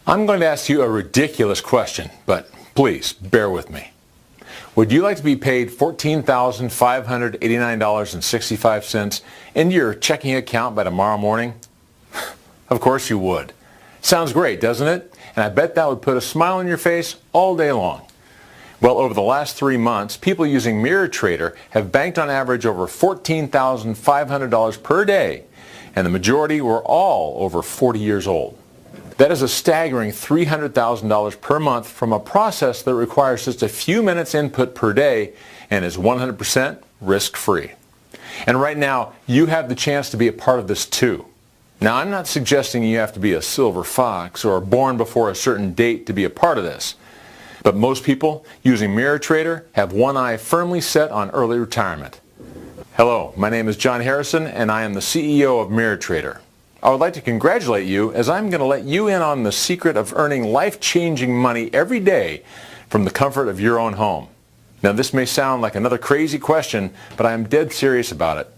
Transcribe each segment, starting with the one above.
I'm going to ask you a ridiculous question, but please bear with me. Would you like to be paid $14,589.65 into your checking account by tomorrow morning? Of course you would. Sounds great, doesn't it? And I bet that would put a smile on your face all day long. Well, over the last 3 months, people using Mirror Trader have banked on average over $14,500 per day, and the majority were all over 40 years old. That is a staggering $300,000 per month from a process that requires just a few minutes input per day and is 100% risk-free. And right now, you have the chance to be a part of this too. Now, I'm not suggesting you have to be a silver fox or born before a certain date to be a part of this. But most people using Mirror Trader have one eye firmly set on early retirement. Hello, my name is John Harrison and I am the CEO of Mirror Trader. I would like to congratulate you as I'm going to let you in on the secret of earning life-changing money every day from the comfort of your own home. Now, this may sound like another crazy question, but I am dead serious about it.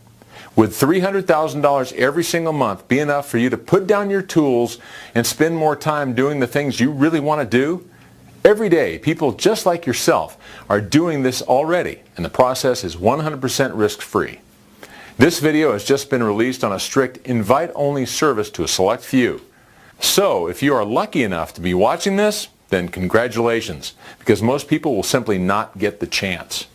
Would $300,000 every single month be enough for you to put down your tools and spend more time doing the things you really want to do? Every day, people just like yourself are doing this already, and the process is 100% risk-free. This video has just been released on a strict invite-only service to a select few. So, if you are lucky enough to be watching this, then congratulations, because most people will simply not get the chance.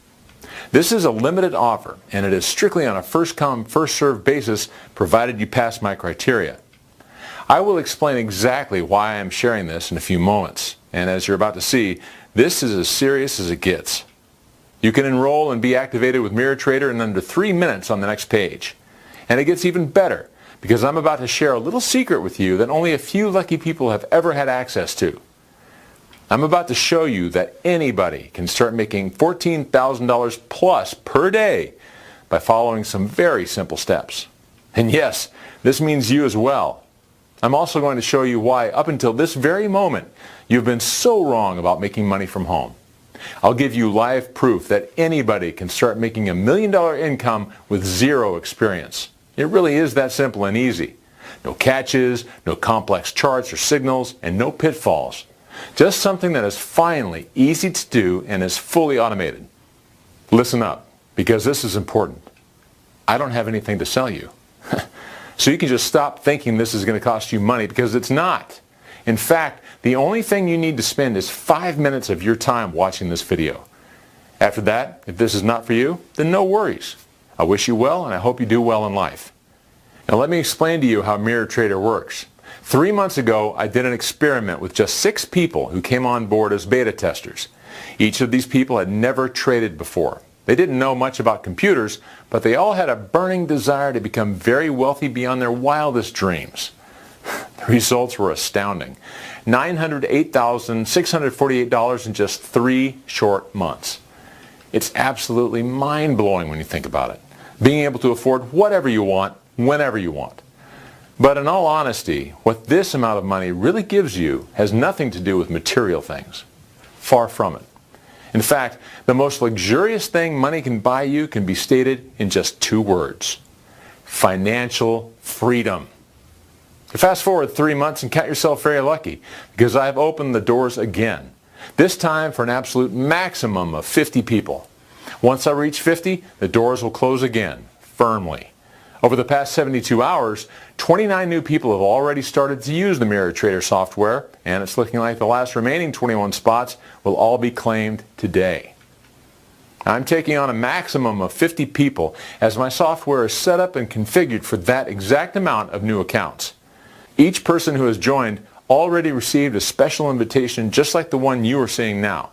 This is a limited offer, and it is strictly on a first-come, first-served basis, provided you pass my criteria. I will explain exactly why I am sharing this in a few moments, and as you're about to see, this is as serious as it gets. You can enroll and be activated with Mirror Trader in under 3 minutes on the next page. And it gets even better, because I'm about to share a little secret with you that only a few lucky people have ever had access to. I'm about to show you that anybody can start making $14,000 plus per day by following some very simple steps. And yes, this means you as well. I'm also going to show you why, up until this very moment, you've been so wrong about making money from home. I'll give you live proof that anybody can start making $1 million income with zero experience. It really is that simple and easy. No catches, no complex charts or signals, and no pitfalls. Just something that is finally easy to do and is fully automated. Listen up, because this is important. I don't have anything to sell you. So you can just stop thinking this is going to cost you money, because it's not. In fact, the only thing you need to spend is 5 minutes of your time watching this video. After that, if this is not for you, then no worries. I wish you well, and I hope you do well in life. Now let me explain to you how Mirror Trader works. 3 months ago, I did an experiment with just 6 people who came on board as beta testers. Each of these people had never traded before. They didn't know much about computers, but they all had a burning desire to become very wealthy beyond their wildest dreams. The results were astounding. $908,648 in just 3 short months. It's absolutely mind-blowing when you think about it. Being able to afford whatever you want, whenever you want. But in all honesty, what this amount of money really gives you has nothing to do with material things. Far from it. In fact, the most luxurious thing money can buy you can be stated in just 2 words. Financial freedom. Fast forward 3 months and count yourself very lucky, because I've opened the doors again. This time for an absolute maximum of 50 people. Once I reach 50, the doors will close again, firmly. Over the past 72 hours, 29 new people have already started to use the Mirror Trader software, and it's looking like the last remaining 21 spots will all be claimed today. I'm taking on a maximum of 50 people, as my software is set up and configured for that exact amount of new accounts. Each person who has joined already received a special invitation just like the one you are seeing now.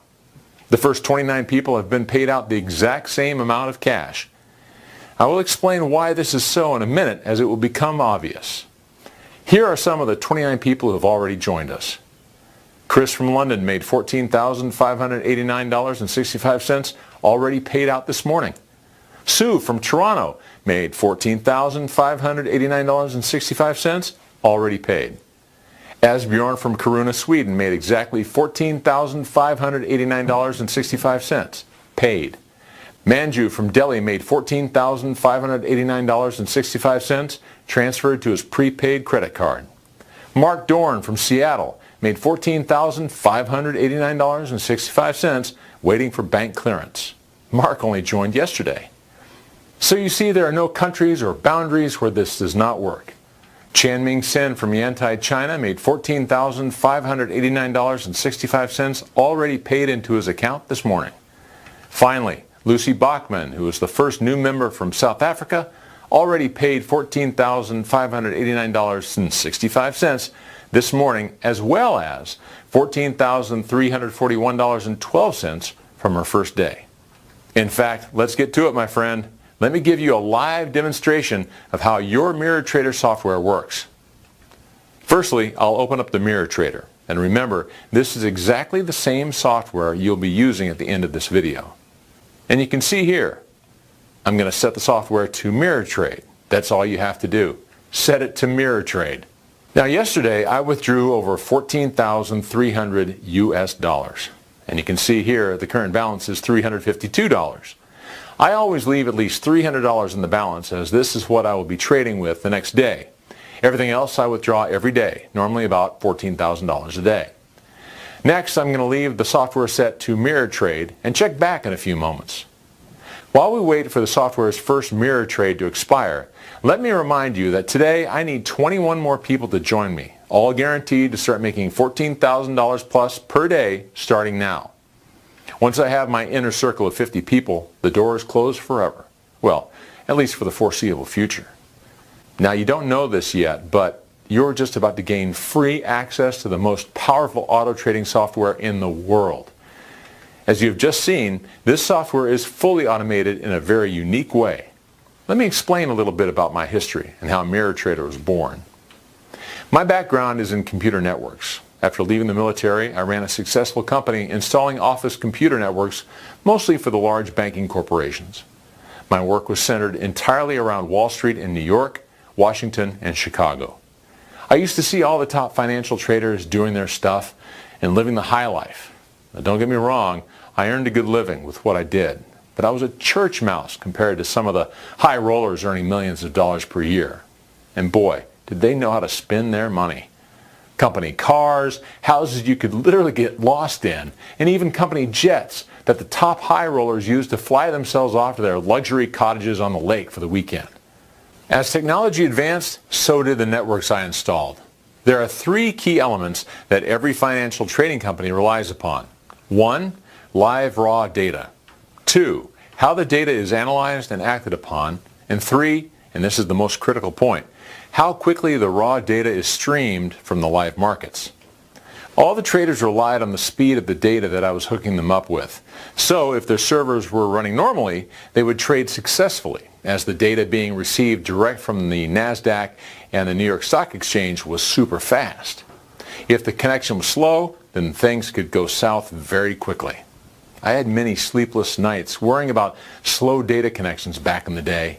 The first 29 people have been paid out the exact same amount of cash. I will explain why this is so in a minute, as it will become obvious. Here are some of the 29 people who have already joined us. Chris from London made $14,589.65, already paid out this morning. Sue from Toronto made $14,589.65, already paid. Asbjorn from Kiruna, Sweden made exactly $14,589.65, paid. Manju from Delhi made $14,589.65, transferred to his prepaid credit card. Mark Dorn from Seattle made $14,589.65 waiting for bank clearance. Mark only joined yesterday. So you see, there are no countries or boundaries where this does not work. Chanming Sen from Yantai, China made $14,589.65 already paid into his account this morning. Finally, Lucy Bachman, who is the first new member from South Africa, already paid $14,589.65 this morning, as well as $14,341.12 from her first day. In fact, let's get to it, my friend. Let me give you a live demonstration of how your Mirror Trader software works. Firstly, I'll open up the Mirror Trader. And remember, this is exactly the same software you'll be using at the end of this video. And you can see here, I'm going to set the software to Mirror Trade. That's all you have to do. Set it to Mirror Trade. Now yesterday I withdrew over 14,300 US dollars. And you can see here the current balance is $352. I always leave at least $300 in the balance, as this is what I will be trading with the next day. Everything else I withdraw every day, normally about $14,000 a day. Next, I'm going to leave the software set to Mirror Trade and check back in a few moments. While we wait for the software's first Mirror Trade to expire, let me remind you that today I need 21 more people to join me, all guaranteed to start making $14,000 plus per day starting now. Once I have my inner circle of 50 people, the door is closed forever. Well, at least for the foreseeable future. Now, you don't know this yet, but you're just about to gain free access to the most powerful auto trading software in the world. As you've just seen, this software is fully automated in a very unique way. Let me explain a little bit about my history and how Mirror Trader was born. My background is in computer networks. After leaving the military, I ran a successful company installing office computer networks, mostly for the large banking corporations. My work was centered entirely around Wall Street in New York, Washington, and Chicago. I used to see all the top financial traders doing their stuff and living the high life. Now, don't get me wrong, I earned a good living with what I did, but I was a church mouse compared to some of the high rollers earning millions of dollars per year. And boy, did they know how to spend their money. Company cars, houses you could literally get lost in, and even company jets that the top high rollers used to fly themselves off to their luxury cottages on the lake for the weekend. As technology advanced, so did the networks I installed. There are three key elements that every financial trading company relies upon. 1, live raw data. 2, how the data is analyzed and acted upon. And 3, and this is the most critical point, how quickly the raw data is streamed from the live markets. All the traders relied on the speed of the data that I was hooking them up with. So if their servers were running normally, they would trade successfully, as the data being received direct from the NASDAQ and the New York Stock Exchange was super fast. If the connection was slow, then things could go south very quickly. I had many sleepless nights worrying about slow data connections back in the day.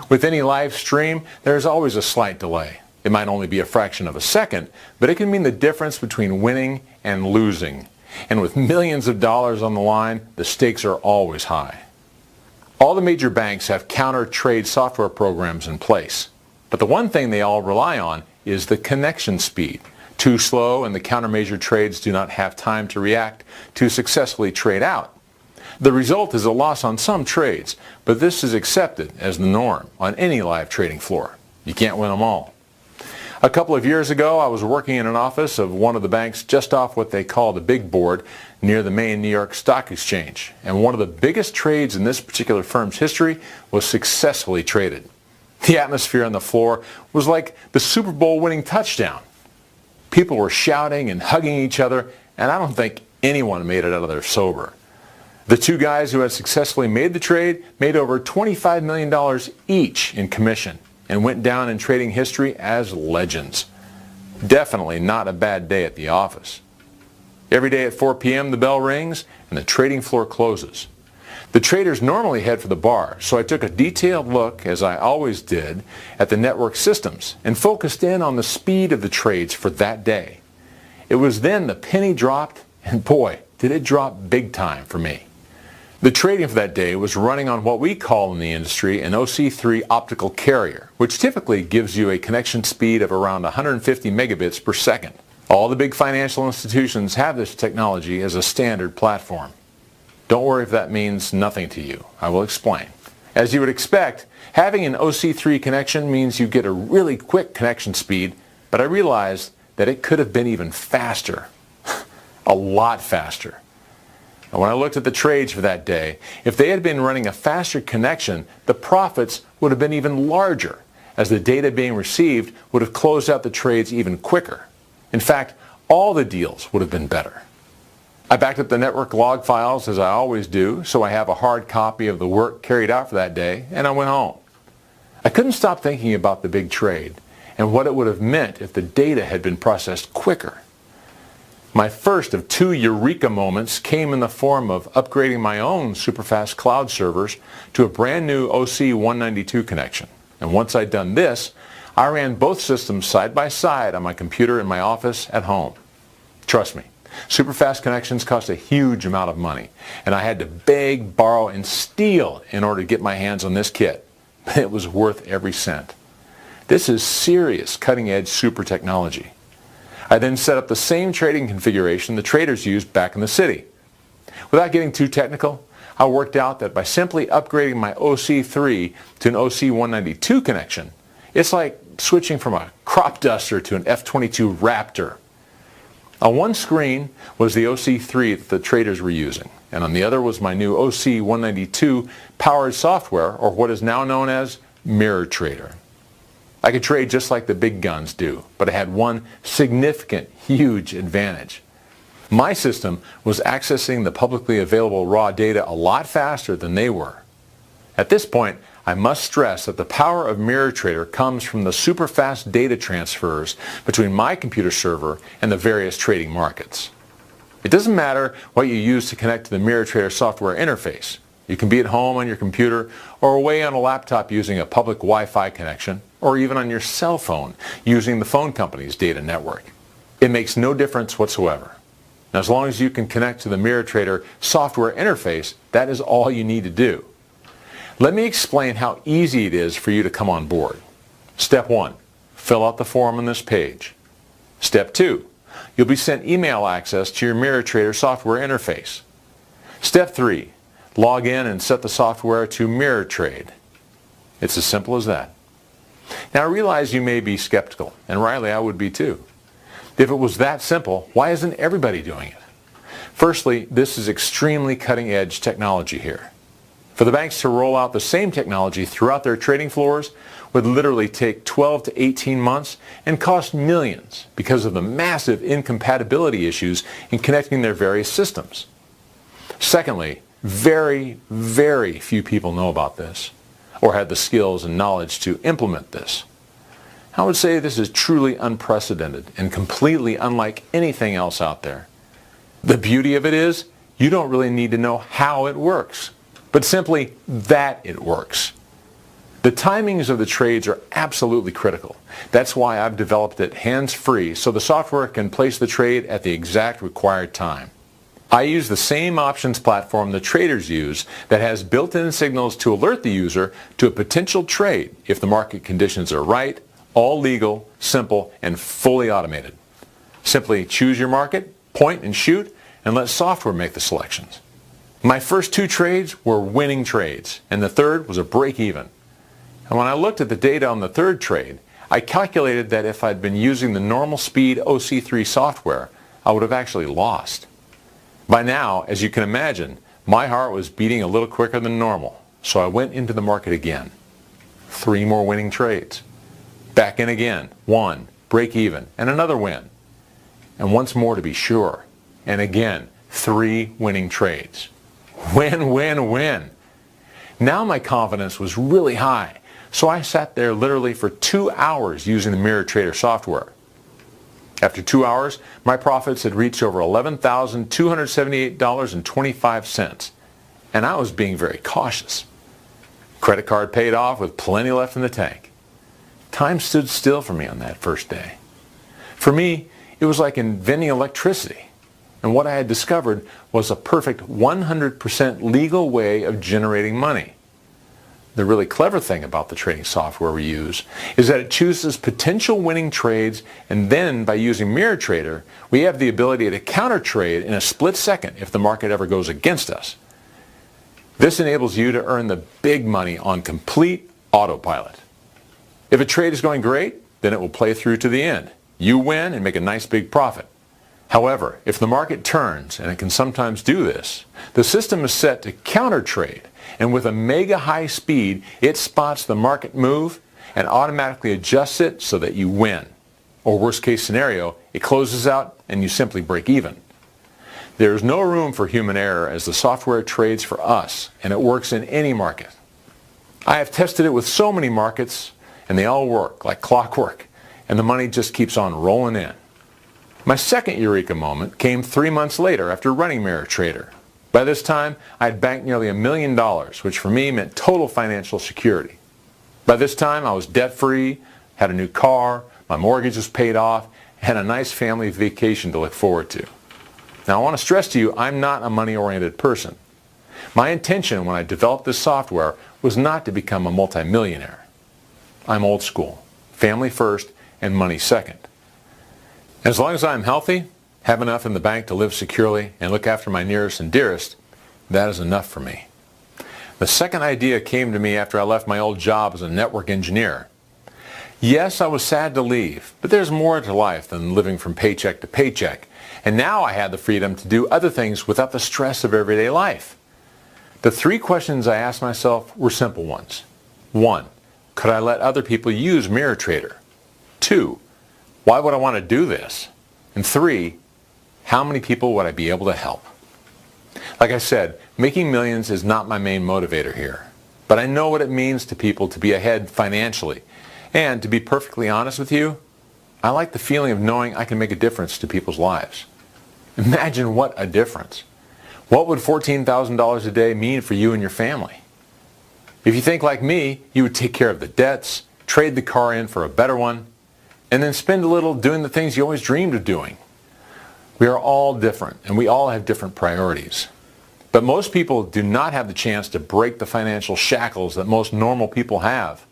With any live stream, there is always a slight delay. It might only be a fraction of a second, but it can mean the difference between winning and losing. And with millions of dollars on the line, the stakes are always high. All the major banks have counter-trade software programs in place. But the one thing they all rely on is the connection speed. Too slow and the countermeasure trades do not have time to react to successfully trade out. The result is a loss on some trades, but this is accepted as the norm on any live trading floor. You can't win them all. A couple of years ago, I was working in an office of one of the banks just off what they call the big board near the main New York Stock Exchange. And one of the biggest trades in this particular firm's history was successfully traded. The atmosphere on the floor was like the Super Bowl winning touchdown. People were shouting and hugging each other, and I don't think anyone made it out of there sober. The two guys who had successfully made the trade made over $25 million each in commission and went down in trading history as legends. Definitely not a bad day at the office. Every day at 4 p.m. the bell rings and the trading floor closes. The traders normally head for the bar, so I took a detailed look, as I always did, at the network systems and focused in on the speed of the trades for that day. It was then the penny dropped, and boy, did it drop big time for me. The trading for that day was running on what we call in the industry an OC3 optical carrier, which typically gives you a connection speed of around 150 megabits per second. All the big financial institutions have this technology as a standard platform. Don't worry if that means nothing to you. I will explain. As you would expect, having an OC3 connection means you get a really quick connection speed, but I realized that it could have been even faster. A lot faster. And when I looked at the trades for that day, if they had been running a faster connection, the profits would have been even larger, as the data being received would have closed out the trades even quicker. In fact, all the deals would have been better. I backed up the network log files as I always do, so I have a hard copy of the work carried out for that day, and I went home. I couldn't stop thinking about the big trade and what it would have meant if the data had been processed quicker. My first of 2 eureka moments came in the form of upgrading my own superfast cloud servers to a brand new OC192 connection. And once I'd done this, I ran both systems side by side on my computer in my office at home. Trust me, superfast connections cost a huge amount of money, and I had to beg, borrow, and steal in order to get my hands on this kit. But it was worth every cent. This is serious cutting-edge super technology. I then set up the same trading configuration the traders used back in the city. Without getting too technical, I worked out that by simply upgrading my OC3 to an OC192 connection, it's like switching from a crop duster to an F-22 Raptor. On one screen was the OC3 that the traders were using, and on the other was my new OC192 powered software, or what is now known as Mirror Trader. I could trade just like the big guns do, but I had one significant, huge advantage. My system was accessing the publicly available raw data a lot faster than they were. At this point, I must stress that the power of Mirror Trader comes from the super fast data transfers between my computer server and the various trading markets. It doesn't matter what you use to connect to the Mirror Trader software interface. You can be at home on your computer or away on a laptop using a public Wi-Fi connection, or even on your cell phone using the phone company's data network. It makes no difference whatsoever. Now, as long as you can connect to the Mirror Trader software interface, that is all you need to do. Let me explain how easy it is for you to come on board. Step 1, fill out the form on this page. Step 2, you'll be sent email access to your Mirror Trader software interface. Step 3, log in and set the software to Mirror Trade. It's as simple as that. Now, I realize you may be skeptical, and rightly I would be too. If it was that simple, why isn't everybody doing it? Firstly, this is extremely cutting-edge technology here. For the banks to roll out the same technology throughout their trading floors would literally take 12 to 18 months and cost millions because of the massive incompatibility issues in connecting their various systems. Secondly, very, very few people know about this or have the skills and knowledge to implement this. I would say this is truly unprecedented and completely unlike anything else out there. The beauty of it is, you don't really need to know how it works, but simply that it works. The timings of the trades are absolutely critical. That's why I've developed it hands-free so the software can place the trade at the exact required time. I use the same options platform the traders use that has built-in signals to alert the user to a potential trade if the market conditions are right, all legal, simple, and fully automated. Simply choose your market, point and shoot, and let software make the selections. My first 2 trades were winning trades, and the third was a break-even. And when I looked at the data on the third trade, I calculated that if I'd been using the normal speed OC3 software, I would have actually lost. By now, as you can imagine, my heart was beating a little quicker than normal, so I went into the market again. 3 more winning trades. Back in again, 1, break even, and another win. And once more to be sure. And again, 3 winning trades. Win, win, win. Now my confidence was really high, so I sat there literally for 2 hours using the Mirror Trader software. After 2 hours, my profits had reached over $11,278.25, and I was being very cautious. Credit card paid off with plenty left in the tank. Time stood still for me on that first day. For me, it was like inventing electricity, and what I had discovered was a perfect 100% legal way of generating money. The really clever thing about the trading software we use is that it chooses potential winning trades, and then by using MirrorTrader, we have the ability to counter trade in a split second if the market ever goes against us. This enables you to earn the big money on complete autopilot. If a trade is going great, then it will play through to the end. You win and make a nice big profit. However, if the market turns, and it can sometimes do this, the system is set to counter trade, and with a mega high speed, it spots the market move and automatically adjusts it so that you win. Or worst case scenario, it closes out and you simply break even. There is no room for human error as the software trades for us, and it works in any market. I have tested it with so many markets, and they all work like clockwork, and the money just keeps on rolling in. My second eureka moment came 3 months later after running MirrorTrader. By this time, I had banked nearly $1 million, which for me meant total financial security. By this time, I was debt-free, had a new car, my mortgage was paid off, and had a nice family vacation to look forward to. Now, I want to stress to you, I'm not a money-oriented person. My intention when I developed this software was not to become a multimillionaire. I'm old school, family first, and money second. As long as I'm healthy, have enough in the bank to live securely, and look after my nearest and dearest, that is enough for me. The second idea came to me after I left my old job as a network engineer. Yes, I was sad to leave, but there's more to life than living from paycheck to paycheck, and now I had the freedom to do other things without the stress of everyday life. The 3 questions I asked myself were simple ones. 1. Could I let other people use MirrorTrader? 2. Why would I want to do this? And 3, how many people would I be able to help? Like I said, making millions is not my main motivator here. But I know what it means to people to be ahead financially. And to be perfectly honest with you, I like the feeling of knowing I can make a difference to people's lives. Imagine what a difference. What would $14,000 a day mean for you and your family? If you think like me, you would take care of the debts, trade the car in for a better one, and then spend a little doing the things you always dreamed of doing. We are all different, and we all have different priorities. But most people do not have the chance to break the financial shackles that most normal people have.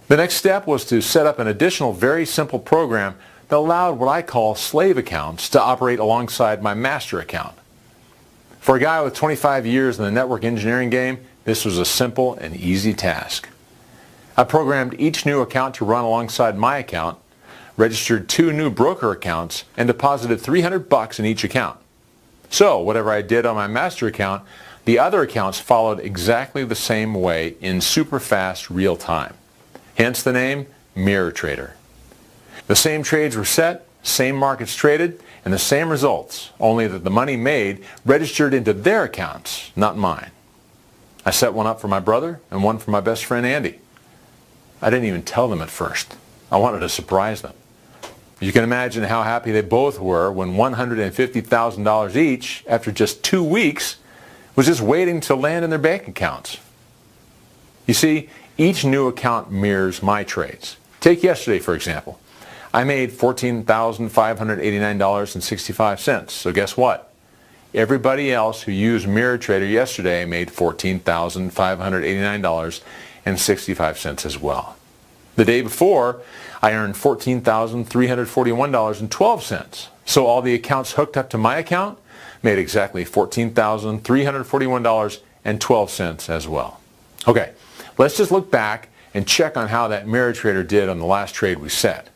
The next step was to set up an additional very simple program that allowed what I call slave accounts to operate alongside my master account. For a guy with 25 years in the network engineering game, this was a simple and easy task. I programmed each new account to run alongside my account, registered 2 new broker accounts, and deposited $300 in each account. So whatever I did on my master account, the other accounts followed exactly the same way in super fast real time. Hence the name MirrorTrader. The same trades were set, same markets traded, and the same results, only that the money made registered into their accounts, not mine. I set one up for my brother and one for my best friend Andy. I didn't even tell them at first. I wanted to surprise them. You can imagine how happy they both were when $150,000 each, after just 2 weeks, was just waiting to land in their bank accounts. You see, each new account mirrors my trades. Take yesterday, for example. I made $14,589.65. So guess what? Everybody else who used MirrorTrader yesterday made $14,589.65 as well. The day before, I earned $14,341.12. So all the accounts hooked up to my account made exactly $14,341.12 as well. Okay, let's just look back and check on how that MirrorTrader did on the last trade we set.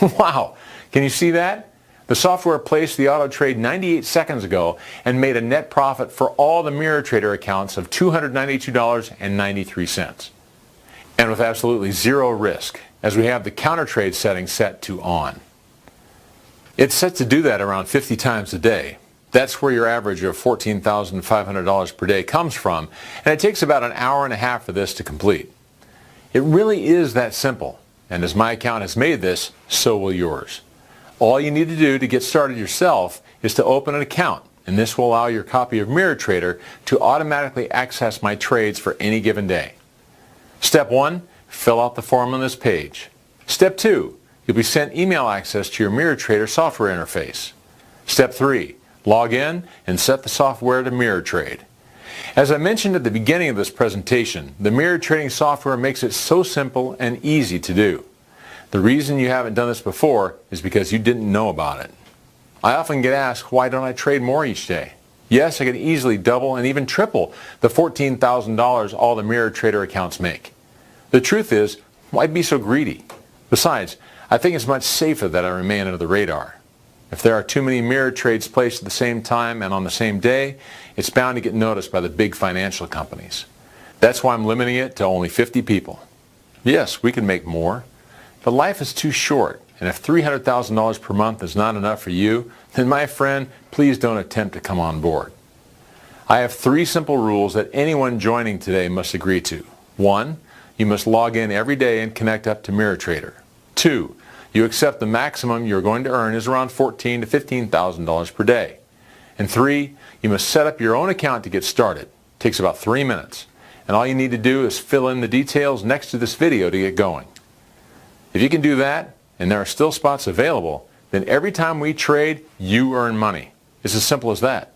Wow, can you see that? The software placed the auto trade 98 seconds ago and made a net profit for all the MirrorTrader accounts of $292.93. And with absolutely zero risk, as we have the counter trade setting set to on. It's set to do that around 50 times a day. That's where your average of $14,500 per day comes from, and it takes about an hour and a half for this to complete. It really is that simple, and as my account has made this, so will yours. All you need to do to get started yourself is to open an account, and this will allow your copy of MirrorTrader to automatically access my trades for any given day. Step 1, fill out the form on this page. Step 2, you'll be sent email access to your MirrorTrader software interface. Step 3, log in and set the software to MirrorTrade. As I mentioned at the beginning of this presentation, the mirror trading software makes it so simple and easy to do. The reason you haven't done this before is because you didn't know about it. I often get asked, why don't I trade more each day? Yes, I could easily double and even triple the $14,000 all the mirror trader accounts make. The truth is, why be so greedy? Besides, I think it's much safer that I remain under the radar. If there are too many mirror trades placed at the same time and on the same day, it's bound to get noticed by the big financial companies. That's why I'm limiting it to only 50 people. Yes, we can make more, but life is too short, and if $300,000 per month is not enough for you, then my friend, please don't attempt to come on board. I have 3 simple rules that anyone joining today must agree to. 1, you must log in every day and connect up to MirrorTrader. 2, you accept the maximum you're going to earn is around $14,000 to $15,000 per day. And 3, you must set up your own account to get started. It takes about 3 minutes. And all you need to do is fill in the details next to this video to get going. If you can do that, and there are still spots available, then every time we trade, you earn money. It's as simple as that.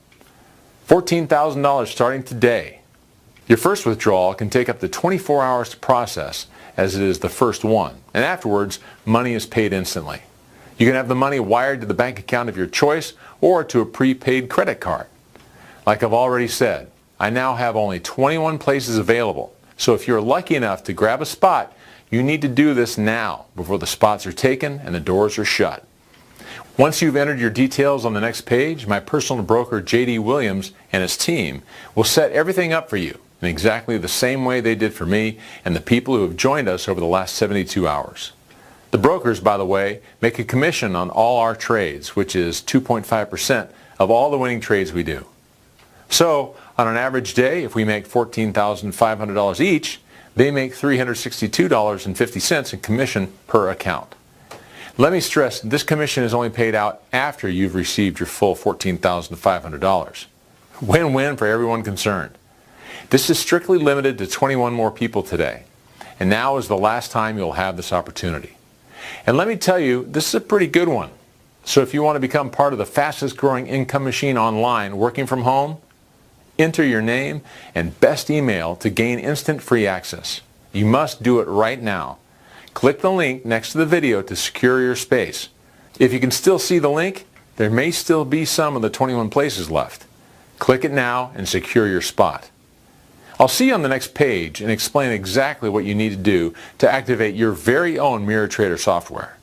$14,000 starting today. Your first withdrawal can take up to 24 hours to process, as it is the first one, and afterwards, money is paid instantly. You can have the money wired to the bank account of your choice or to a prepaid credit card. Like I've already said, I now have only 21 places available, so if you're lucky enough to grab a spot, you need to do this now before the spots are taken and the doors are shut. Once you've entered your details on the next page, my personal broker J.D. Williams and his team will set everything up for you in exactly the same way they did for me and the people who have joined us over the last 72 hours. The brokers, by the way, make a commission on all our trades, which is 2.5% of all the winning trades we do. So, on an average day, if we make $14,500 each, they make $362.50 in commission per account. Let me stress, this commission is only paid out after you've received your full $14,500. Win-win for everyone concerned. This is strictly limited to 21 more people today, and now is the last time you'll have this opportunity. And let me tell you, this is a pretty good one. So if you want to become part of the fastest growing income machine online working from home, enter your name and best email to gain instant free access. You must do it right now. Click the link next to the video to secure your space. If you can still see the link, there may still be some of the 21 places left. Click it now and secure your spot. I'll see you on the next page and explain exactly what you need to do to activate your very own MirrorTrader software.